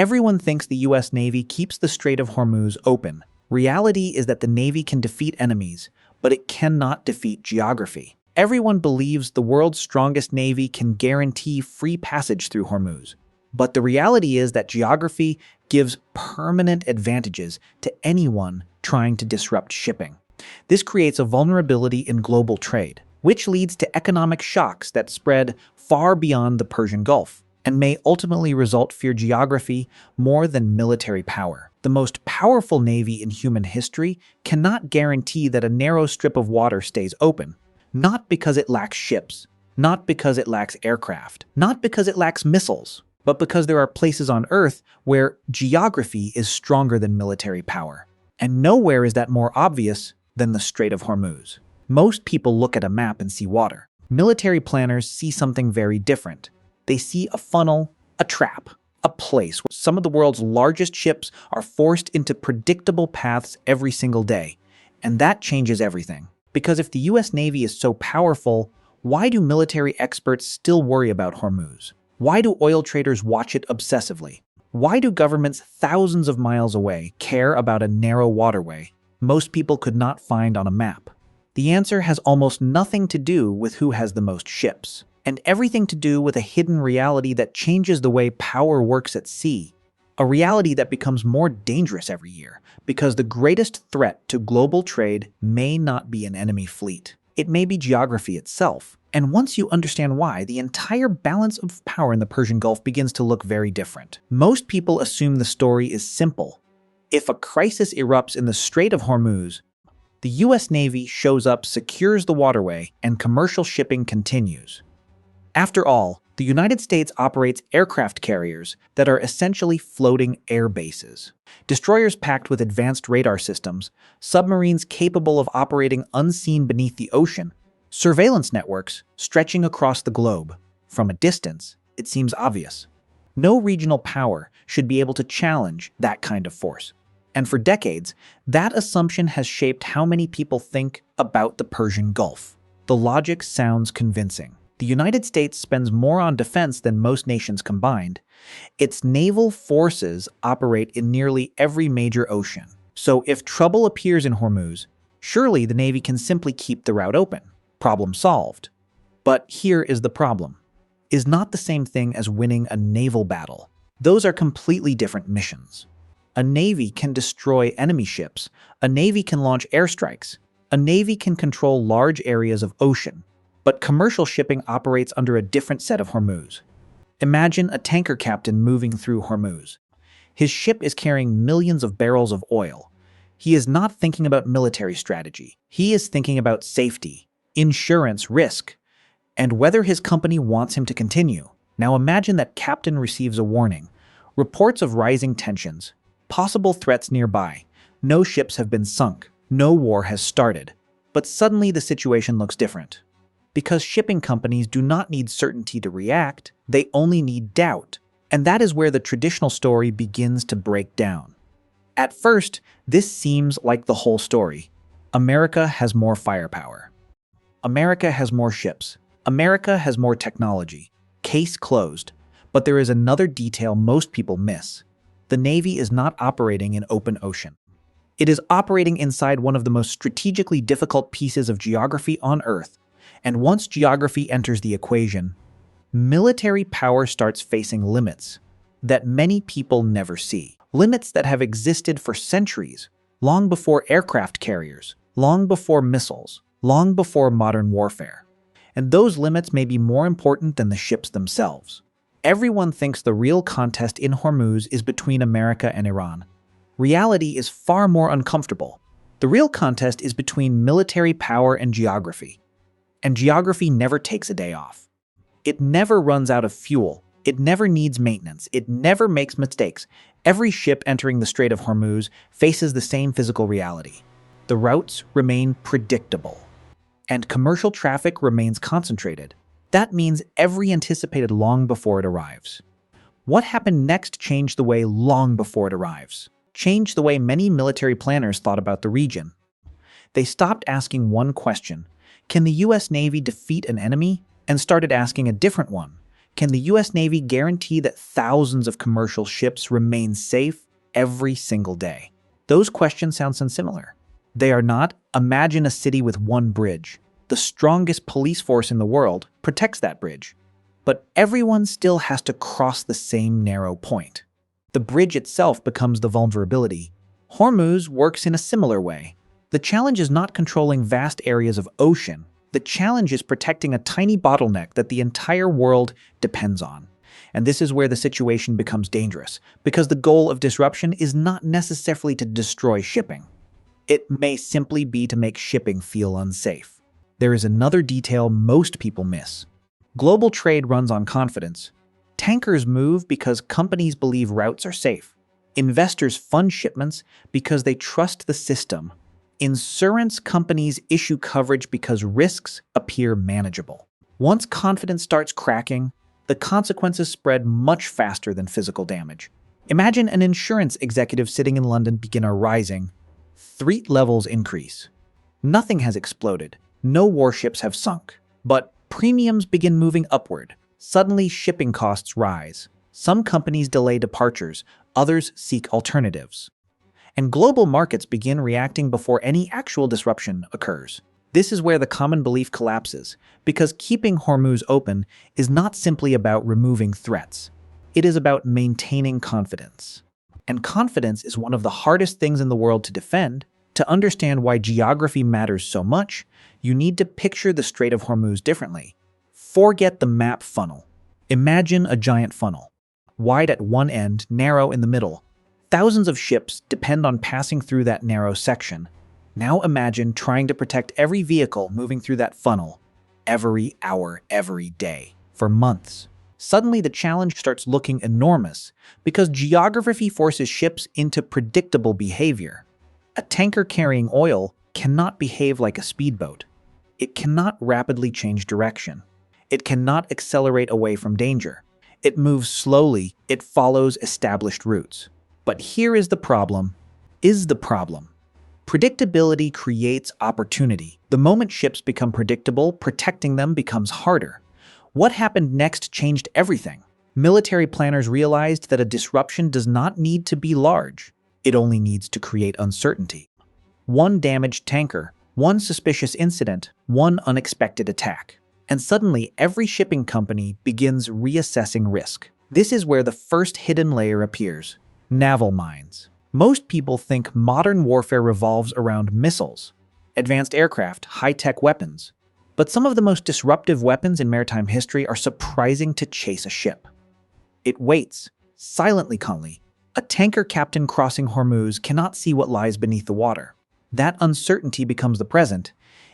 Everyone thinks the US Navy keeps the Strait of Hormuz open. Reality is that the Navy can defeat enemies, but it cannot defeat geography. Everyone believes the world's strongest Navy can guarantee free passage through Hormuz. But the reality is that geography gives permanent advantages to anyone trying to disrupt shipping. This creates a vulnerability in global trade, which leads to economic shocks that spread far beyond the Persian Gulf and may ultimately fear geography more than military power. The most powerful navy in human history cannot guarantee that a narrow strip of water stays open, not because it lacks ships, not because it lacks aircraft, not because it lacks missiles, but because there are places on Earth where geography is stronger than military power. And nowhere is that more obvious than the Strait of Hormuz. Most people look at a map and see water. Military planners see something very different. They see a funnel, a trap, a place where some of the world's largest ships are forced into predictable paths every single day. And that changes everything. Because if the US Navy is so powerful, why do military experts still worry about Hormuz? Why do oil traders watch it obsessively? Why do governments thousands of miles away care about a narrow waterway most people could not find on a map? The answer has almost nothing to do with who has the most ships, and everything to do with a hidden reality that changes the way power works at sea, a reality that becomes more dangerous every year because the greatest threat to global trade may not be an enemy fleet. It may be geography itself. And once you understand why, the entire balance of power in the Persian Gulf begins to look very different. Most people assume the story is simple. If a crisis erupts in the Strait of Hormuz, the US Navy shows up, secures the waterway, and commercial shipping continues. After all, the United States operates aircraft carriers that are essentially floating air bases. Destroyers packed with advanced radar systems, submarines capable of operating unseen beneath the ocean, surveillance networks stretching across the globe. From a distance, it seems obvious. No regional power should be able to challenge that kind of force. And for decades, that assumption has shaped how many people think about the Persian Gulf. The logic sounds convincing. The United States spends more on defense than most nations combined. Its naval forces operate in nearly every major ocean. So if trouble appears in Hormuz, surely the Navy can simply keep the route open. Problem solved. But here is the problem. Is not the same thing as winning a naval battle. Those are completely different missions. A navy can destroy enemy ships. A navy can launch airstrikes. A navy can control large areas of ocean. But commercial shipping operates under a different set of Hormuz. Imagine a tanker captain moving through Hormuz. His ship is carrying millions of barrels of oil. He is not thinking about military strategy. He is thinking about safety, insurance, risk, and whether his company wants him to continue. Now imagine that captain receives a warning. Reports of rising tensions, possible threats nearby. No ships have been sunk. No war has started. But suddenly the situation looks different. Because shipping companies do not need certainty to react, they only need doubt. And that is where the traditional story begins to break down. At first, this seems like the whole story. America has more firepower. America has more ships. America has more technology. Case closed. But there is another detail most people miss. The Navy is not operating in open ocean. It is operating inside one of the most strategically difficult pieces of geography on Earth. And once geography enters the equation, military power starts facing limits that many people never see. Limits that have existed for centuries, long before aircraft carriers, long before missiles, long before modern warfare. And those limits may be more important than the ships themselves. Everyone thinks the real contest in Hormuz is between America and Iran. Reality is far more uncomfortable. The real contest is between military power and geography. And geography never takes a day off. It never runs out of fuel. It never needs maintenance. It never makes mistakes. Every ship entering the Strait of Hormuz faces the same physical reality. The routes remain predictable. And commercial traffic remains concentrated. That means every anticipated long before it arrives. What happened next changed the way long before it arrives. Changed the way many military planners thought about the region. They stopped asking one question. Can the US Navy defeat an enemy? And started asking a different one. Can the US Navy guarantee that thousands of commercial ships remain safe every single day? Those questions sound similar. They are not. Imagine a city with one bridge. The strongest police force in the world protects that bridge. But everyone still has to cross the same narrow point. The bridge itself becomes the vulnerability. Hormuz works in a similar way. The challenge is not controlling vast areas of ocean. The challenge is protecting a tiny bottleneck that the entire world depends on. And this is where the situation becomes dangerous, because the goal of disruption is not necessarily to destroy shipping. It may simply be to make shipping feel unsafe. There is another detail most people miss. Global trade runs on confidence. Tankers move because companies believe routes are safe. Investors fund shipments because they trust the system. Insurance companies issue coverage because risks appear manageable. Once confidence starts cracking, the consequences spread much faster than physical damage. Imagine an insurance executive sitting in London begin a rising. Threat levels increase. Nothing has exploded. No warships have sunk. But premiums begin moving upward. Suddenly, shipping costs rise. Some companies delay departures. Others seek alternatives. And global markets begin reacting before any actual disruption occurs. This is where the common belief collapses, because keeping Hormuz open is not simply about removing threats. It is about maintaining confidence. And confidence is one of the hardest things in the world to defend. To understand why geography matters so much, you need to picture the Strait of Hormuz differently. Forget the map funnel. Imagine a giant funnel. Wide at one end, narrow in the middle. Thousands of ships depend on passing through that narrow section. Now imagine trying to protect every vehicle moving through that funnel, every hour, every day, for months. Suddenly the challenge starts looking enormous, because geography forces ships into predictable behavior. A tanker carrying oil cannot behave like a speedboat. It cannot rapidly change direction. It cannot accelerate away from danger. It moves slowly. It follows established routes. But here is the problem. Predictability creates opportunity. The moment ships become predictable, protecting them becomes harder. What happened next changed everything. Military planners realized that a disruption does not need to be large. It only needs to create uncertainty. One damaged tanker, one suspicious incident, one unexpected attack. And suddenly, every shipping company begins reassessing risk. This is where the first hidden layer appears. Naval mines. Most people think modern warfare revolves around missiles, advanced aircraft, high-tech weapons. But some of the most disruptive weapons in maritime history are surprising to chase a ship. It waits, silently calmly. A tanker captain crossing Hormuz cannot see what lies beneath the water. That uncertainty becomes the present.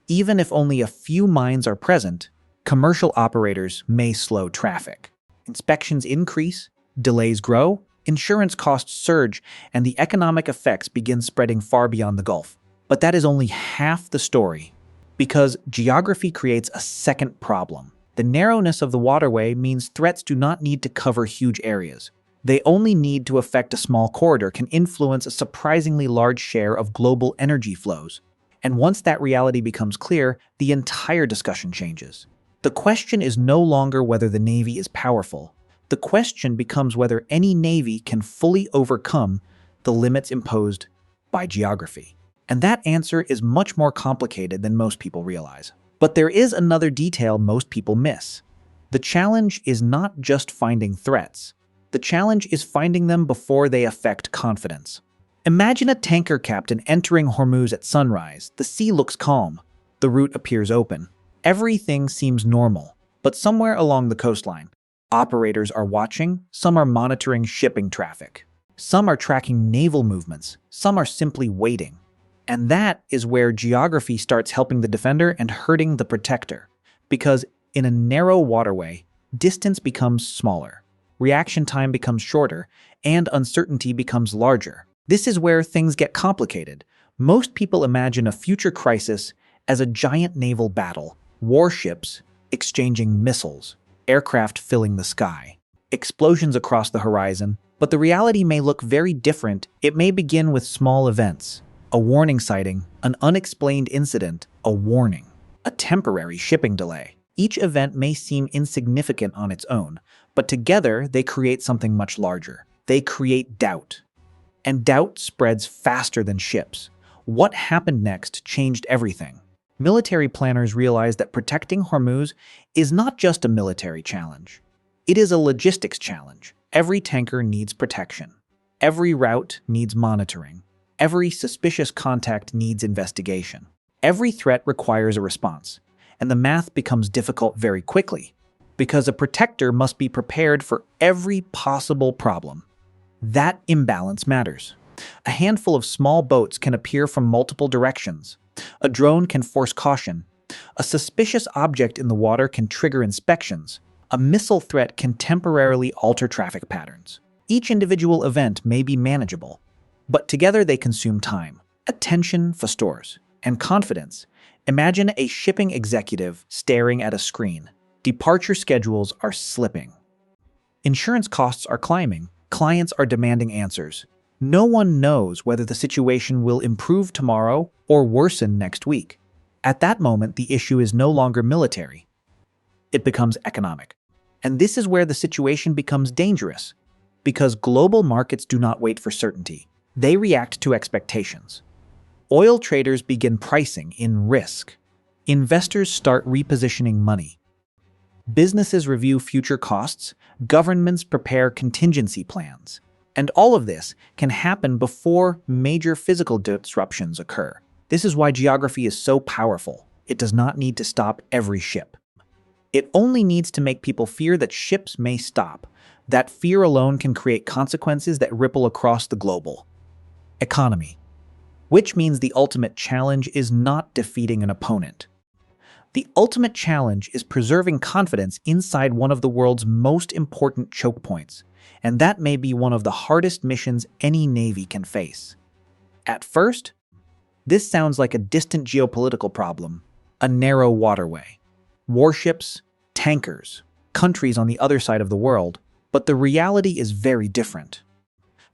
Even if only a few mines are present, commercial operators may slow traffic. Inspections increase, delays grow, insurance costs surge, and the economic effects begin spreading far beyond the Gulf. But that is only half the story, because geography creates a second problem. The narrowness of the waterway means threats do not need to cover huge areas. They only need to affect a small corridor, can influence a surprisingly large share of global energy flows. And once that reality becomes clear, the entire discussion changes. The question is no longer whether the Navy is powerful. The question becomes whether any Navy can fully overcome the limits imposed by geography. And that answer is much more complicated than most people realize. But there is another detail most people miss. The challenge is not just finding threats. The challenge is finding them before they affect confidence. Imagine a tanker captain entering Hormuz at sunrise. The sea looks calm. The route appears open. Everything seems normal. But somewhere along the coastline, operators are watching. Some are monitoring shipping traffic. Some are tracking naval movements. Some are simply waiting. And that is where geography starts helping the defender and hurting the protector. Because in a narrow waterway, distance becomes smaller, reaction time becomes shorter, and uncertainty becomes larger. This is where things get complicated. Most people imagine a future crisis as a giant naval battle, warships exchanging missiles, aircraft filling the sky, explosions across the horizon. But the reality may look very different. It may begin with small events. A warning sighting, an unexplained incident, a warning, a temporary shipping delay. Each event may seem insignificant on its own, but together they create something much larger. They create doubt. And doubt spreads faster than ships. What happened next changed everything. Military planners realized that protecting Hormuz is not just a military challenge. It is a logistics challenge. Every tanker needs protection. Every route needs monitoring. Every suspicious contact needs investigation. Every threat requires a response. And the math becomes difficult very quickly, because a protector must be prepared for every possible problem. That imbalance matters. A handful of small boats can appear from multiple directions. A drone can force caution. A suspicious object in the water can trigger inspections. A missile threat can temporarily alter traffic patterns. Each individual event may be manageable, but together they consume time, attention, fostors, and confidence. Imagine a shipping executive staring at a screen. Departure schedules are slipping. Insurance costs are climbing. Clients are demanding answers. No one knows whether the situation will improve tomorrow or worsen next week. At that moment, the issue is no longer military. It becomes economic. And this is where the situation becomes dangerous, because global markets do not wait for certainty. They react to expectations. Oil traders begin pricing in risk. Investors start repositioning money. Businesses review future costs. Governments prepare contingency plans. And all of this can happen before major physical disruptions occur. This is why geography is so powerful. It does not need to stop every ship. It only needs to make people fear that ships may stop. That fear alone can create consequences that ripple across the global economy. Which means the ultimate challenge is not defeating an opponent. The ultimate challenge is preserving confidence inside one of the world's most important choke points, and that may be one of the hardest missions any navy can face. At first, this sounds like a distant geopolitical problem, a narrow waterway, warships, tankers, countries on the other side of the world, but the reality is very different.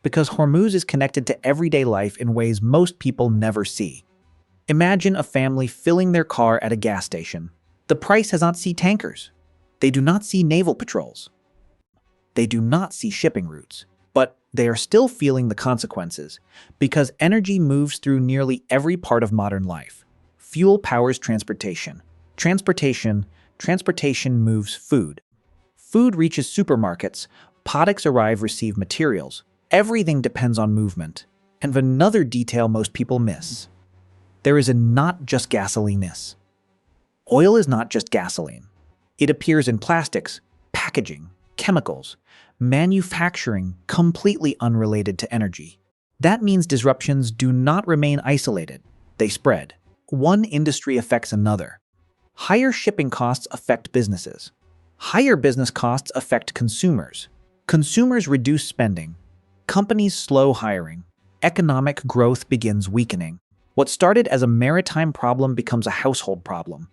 Because Hormuz is connected to everyday life in ways most people never see. Imagine a family filling their car at a gas station. The price does not see tankers. They do not see naval patrols. They do not see shipping routes. But they are still feeling the consequences, because energy moves through nearly every part of modern life. Fuel powers transportation. Transportation moves food. Food reaches supermarkets. Products arrive, receive materials. Everything depends on movement. And another detail most people miss. There is a not just gasoline-ness. Oil is not just gasoline. It appears in plastics, packaging, chemicals, manufacturing completely unrelated to energy. That means disruptions do not remain isolated. They spread. One industry affects another. Higher shipping costs affect businesses. Higher business costs affect consumers. Consumers reduce spending. Companies slow hiring. Economic growth begins weakening. What started as a maritime problem becomes a household problem.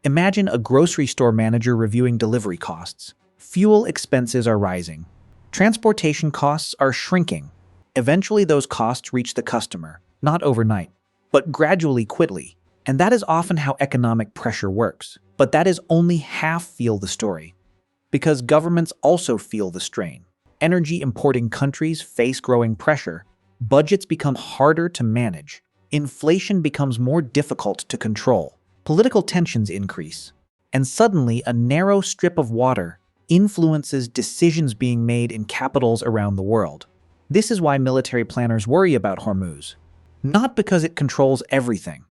Imagine a grocery store manager reviewing delivery costs. Fuel expenses are rising. Transportation costs are shrinking. Eventually, those costs reach the customer, not overnight, but gradually, quickly. And that is often how economic pressure works. But that is only half the story. Because governments also feel the strain. Energy importing countries face growing pressure. Budgets become harder to manage. Inflation becomes more difficult to control. Political tensions increase. And suddenly, a narrow strip of water influences decisions being made in capitals around the world. This is why military planners worry about Hormuz. Not because it controls everything,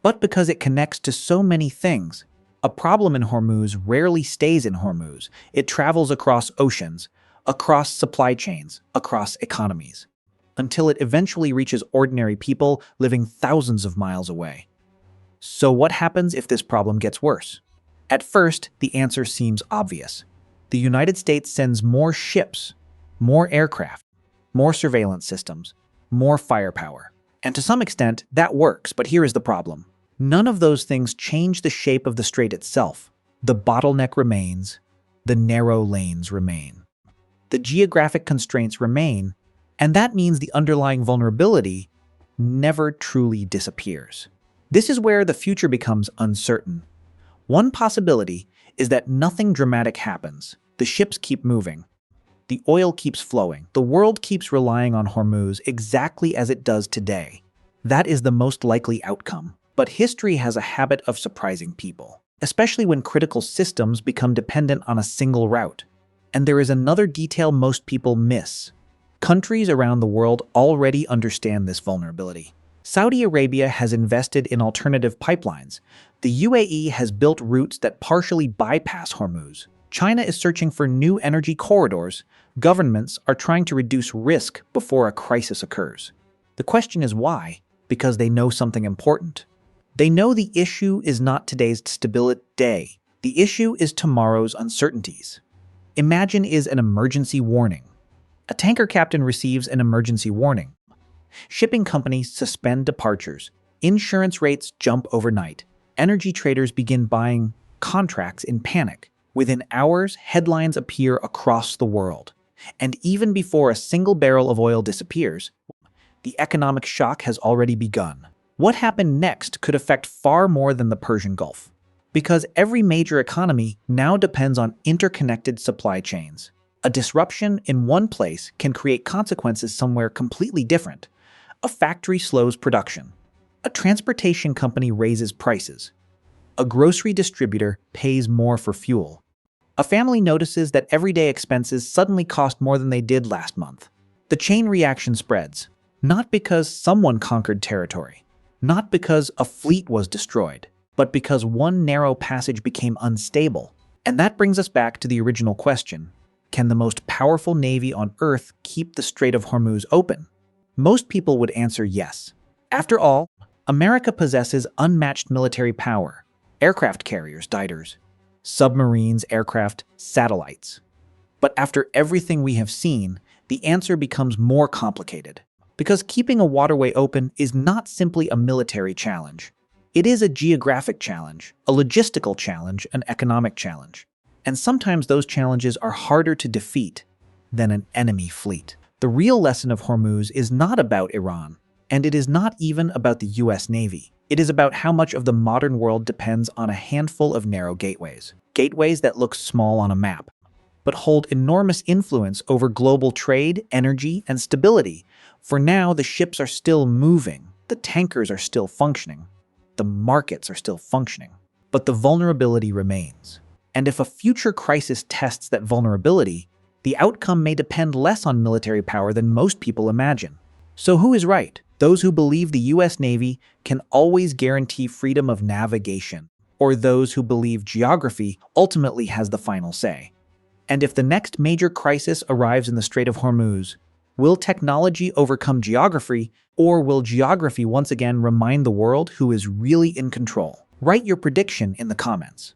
but because it connects to so many things. A problem in Hormuz rarely stays in Hormuz. It travels across oceans, across supply chains, across economies, until it eventually reaches ordinary people living thousands of miles away. So what happens if this problem gets worse? At first, the answer seems obvious. The United States sends more ships, more aircraft, more surveillance systems, more firepower. And to some extent, that works, but here is the problem. None of those things change the shape of the strait itself. The bottleneck remains, the narrow lanes remain. The geographic constraints remain, and that means the underlying vulnerability never truly disappears. This is where the future becomes uncertain. One possibility is that nothing dramatic happens. The ships keep moving. The oil keeps flowing. The world keeps relying on Hormuz exactly as it does today. That is the most likely outcome. But history has a habit of surprising people, especially when critical systems become dependent on a single route. And there is another detail most people miss. Countries around the world already understand this vulnerability. Saudi Arabia has invested in alternative pipelines. The UAE has built routes that partially bypass Hormuz. China is searching for new energy corridors. Governments are trying to reduce risk before a crisis occurs. The question is why? Because they know something important. They know the issue is not today's stability day. The issue is tomorrow's uncertainties. Imagine is an emergency warning. A tanker captain receives an emergency warning. Shipping companies suspend departures. Insurance rates jump overnight. Energy traders begin buying contracts in panic. Within hours, headlines appear across the world. And even before a single barrel of oil disappears, the economic shock has already begun. What happened next could affect far more than the Persian Gulf, because every major economy now depends on interconnected supply chains. A disruption in one place can create consequences somewhere completely different. A factory slows production. A transportation company raises prices. A grocery distributor pays more for fuel. A family notices that everyday expenses suddenly cost more than they did last month. The chain reaction spreads, not because someone conquered territory, not because a fleet was destroyed, but because one narrow passage became unstable. And that brings us back to the original question: can the most powerful navy on Earth keep the Strait of Hormuz open? Most people would answer yes. After all, America possesses unmatched military power: aircraft carriers, diters, submarines, aircraft, satellites. But after everything we have seen, the answer becomes more complicated. Because keeping a waterway open is not simply a military challenge. It is a geographic challenge, a logistical challenge, an economic challenge. And sometimes those challenges are harder to defeat than an enemy fleet. The real lesson of Hormuz is not about Iran, and it is not even about the US Navy. It is about how much of the modern world depends on a handful of narrow gateways. Gateways that look small on a map, but hold enormous influence over global trade, energy, and stability. For now, the ships are still moving, the tankers are still functioning, the markets are still functioning, but the vulnerability remains. And if a future crisis tests that vulnerability, the outcome may depend less on military power than most people imagine. So who is right? Those who believe the US Navy can always guarantee freedom of navigation, or those who believe geography ultimately has the final say? And if the next major crisis arrives in the Strait of Hormuz, will technology overcome geography, or will geography once again remind the world who is really in control? Write your prediction in the comments.